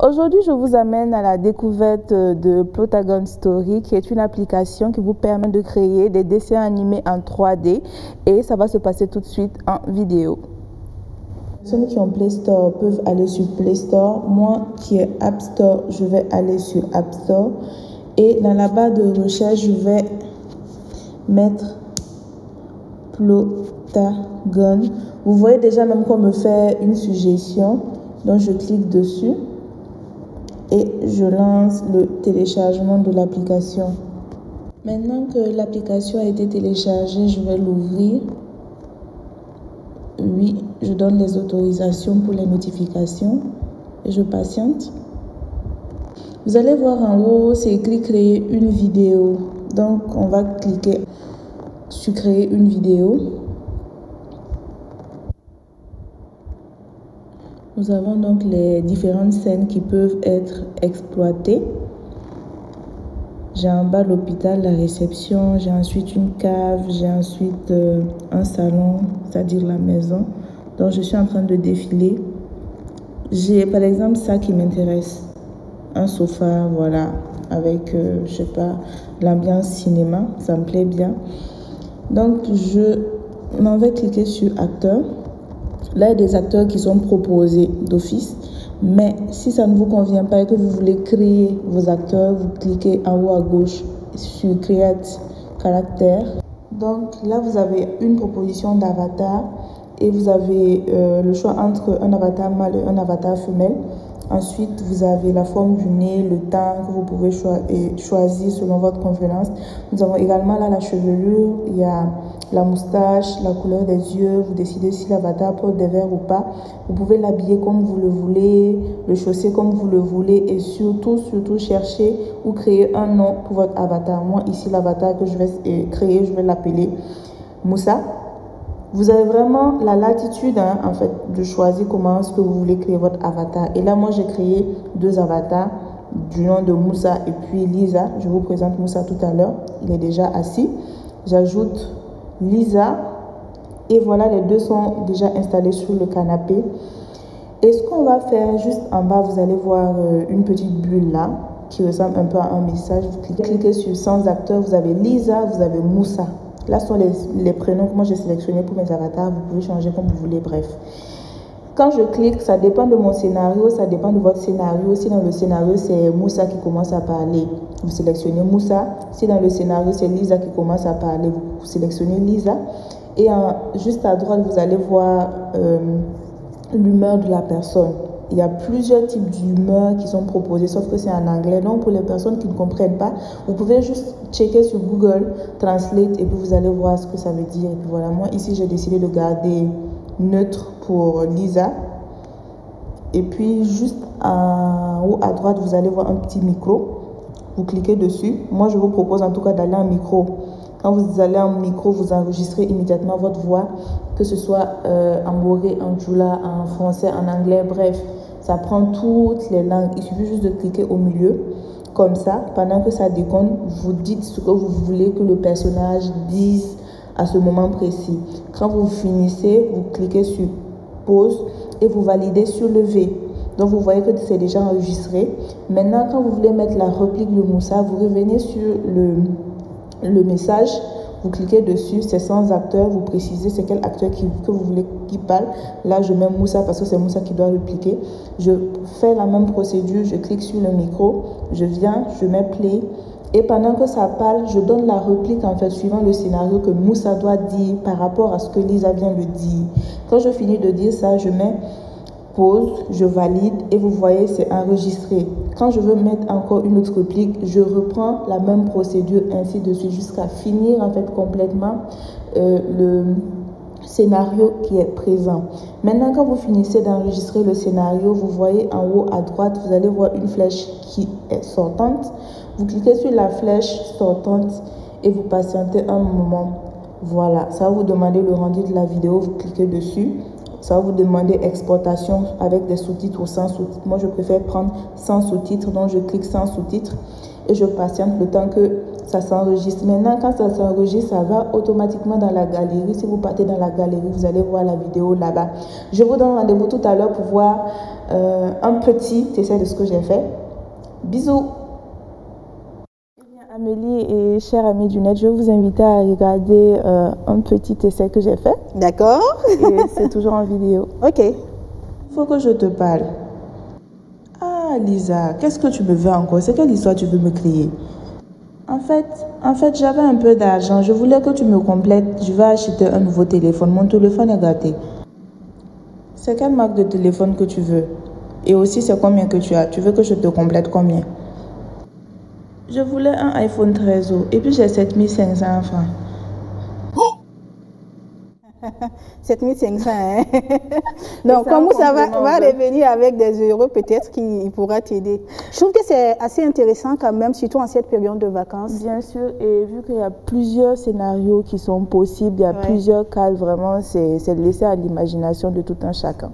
Aujourd'hui, je vous amène à la découverte de Plotagon Story, qui est une application qui vous permet de créer des dessins animés en 3D et ça va se passer tout de suite en vidéo. Les personnes qui ont Play Store peuvent aller sur Play Store. Moi qui ai App Store, je vais aller sur App Store et dans la barre de recherche, je vais mettre Plotagon. Vous voyez déjà même qu'on me fait une suggestion, donc je clique dessus. Et je lance le téléchargement de l'application. Maintenant que l'application a été téléchargée, je vais l'ouvrir. Oui, je donne les autorisations pour les notifications et je patiente. Vous allez voir en haut, c'est écrit créer une vidéo. Donc, on va cliquer sur créer une vidéo. Nous avons donc les différentes scènes qui peuvent être exploitées. J'ai en bas l'hôpital, la réception, j'ai ensuite une cave, j'ai ensuite un salon, c'est-à-dire la maison. Donc je suis en train de défiler. J'ai par exemple ça qui m'intéresse. Un sofa, voilà, avec, je sais pas, l'ambiance cinéma, ça me plaît bien. Donc je m'en vais cliquer sur acteur. Là, il y a des acteurs qui sont proposés d'office, mais si ça ne vous convient pas et que vous voulez créer vos acteurs, vous cliquez en haut à gauche sur Create Caractère. Donc là, vous avez une proposition d'avatar et vous avez le choix entre un avatar mâle et un avatar femelle. Ensuite, vous avez la forme du nez, le teint que vous pouvez choisir selon votre convenance. Nous avons également là la chevelure, il y a la moustache, la couleur des yeux. Vous décidez si l'avatar porte des verres ou pas. Vous pouvez l'habiller comme vous le voulez, le chausser comme vous le voulez et surtout chercher ou créer un nom pour votre avatar. Moi, ici, l'avatar que je vais créer, je vais l'appeler Moussa. Vous avez vraiment la latitude en fait de choisir comment est-ce que vous voulez créer votre avatar. Et là, moi, j'ai créé deux avatars du nom de Moussa et puis Lisa. Je vous présente Moussa tout à l'heure. Il est déjà assis. J'ajoute Lisa et voilà, les deux sont déjà installés sur le canapé. Et ce qu'on va faire, juste en bas, vous allez voir une petite bulle là qui ressemble un peu à un message. Vous cliquez sur sans acteur, vous avez Lisa, vous avez Moussa. Là sont les prénoms que moi j'ai sélectionnés pour mes avatars. Vous pouvez changer comme vous voulez, bref. Quand je clique, ça dépend de mon scénario, ça dépend de votre scénario. Si dans le scénario, c'est Moussa qui commence à parler, vous sélectionnez Moussa. Si dans le scénario, c'est Lisa qui commence à parler, vous sélectionnez Lisa. Et juste à droite, vous allez voir l'humeur de la personne. Il y a plusieurs types d'humeurs qui sont proposées, sauf que c'est en anglais. Donc, pour les personnes qui ne comprennent pas, vous pouvez juste checker sur Google Translate et puis vous allez voir ce que ça veut dire. Et puis voilà, moi ici, j'ai décidé de garder neutre pour Lisa. Et puis, juste en haut à droite, vous allez voir un petit micro. Vous cliquez dessus. Moi, je vous propose en tout cas d'aller en micro. Quand vous allez en micro, vous enregistrez immédiatement votre voix, que ce soit en moré, en djoula, en français, en anglais, bref. Ça prend toutes les langues. Il suffit juste de cliquer au milieu. Comme ça, pendant que ça décompte, vous dites ce que vous voulez que le personnage dise à ce moment précis. Quand vous finissez, vous cliquez sur pause et vous validez sur le V. Donc, vous voyez que c'est déjà enregistré. Maintenant, quand vous voulez mettre la réplique de Moussa, vous revenez sur le message, vous cliquez dessus, c'est sans acteur, vous précisez c'est quel acteur que vous voulez qu'il parle. Là, je mets Moussa parce que c'est Moussa qui doit répliquer. Je fais la même procédure, je clique sur le micro, je viens, je mets play. Et pendant que ça parle, je donne la réplique en fait suivant le scénario que Moussa doit dire par rapport à ce que Lisa vient de dire. Quand je finis de dire ça, je mets pause, je valide et vous voyez c'est enregistré. Quand je veux mettre encore une autre réplique, je reprends la même procédure ainsi de suite jusqu'à finir en fait complètement le scénario qui est présent. Maintenant, quand vous finissez d'enregistrer le scénario, vous voyez en haut à droite, vous allez voir une flèche qui est sortante. Vous cliquez sur la flèche sortante et vous patientez un moment. Voilà, ça va vous demander le rendu de la vidéo, vous cliquez dessus. Ça va vous demander exportation avec des sous-titres ou sans sous-titres. Moi, je préfère prendre sans sous-titres, donc je clique sans sous-titres et je patiente le temps que ça s'enregistre. Maintenant, quand ça s'enregistre, ça va automatiquement dans la galerie. Si vous partez dans la galerie, vous allez voir la vidéo là-bas. Je vous donne rendez-vous tout à l'heure pour voir un petit essai de ce que j'ai fait. Bisous. Amélie et chers amis du net, je vais vous inviter à regarder un petit essai que j'ai fait. D'accord. Et c'est toujours en vidéo. Ok. Il faut que je te parle. Ah Lisa, qu'est-ce que tu me veux encore? C'est quelle histoire tu veux me créer? En fait, j'avais un peu d'argent. Je voulais que tu me complètes. Je vais acheter un nouveau téléphone. Mon téléphone est gâté. C'est quelle marque de téléphone que tu veux? Et aussi, c'est combien que tu as? Tu veux que je te complète combien? Je voulais un iPhone 13 et puis j'ai 7500 francs. 7500, hein? Donc, comme ça va revenir avec des euros, peut-être qu'il pourra t'aider. Je trouve que c'est assez intéressant quand même, surtout en cette période de vacances. Bien sûr, et vu qu'il y a plusieurs scénarios qui sont possibles, il y a plusieurs cas, vraiment, c'est laissé à l'imagination de tout un chacun.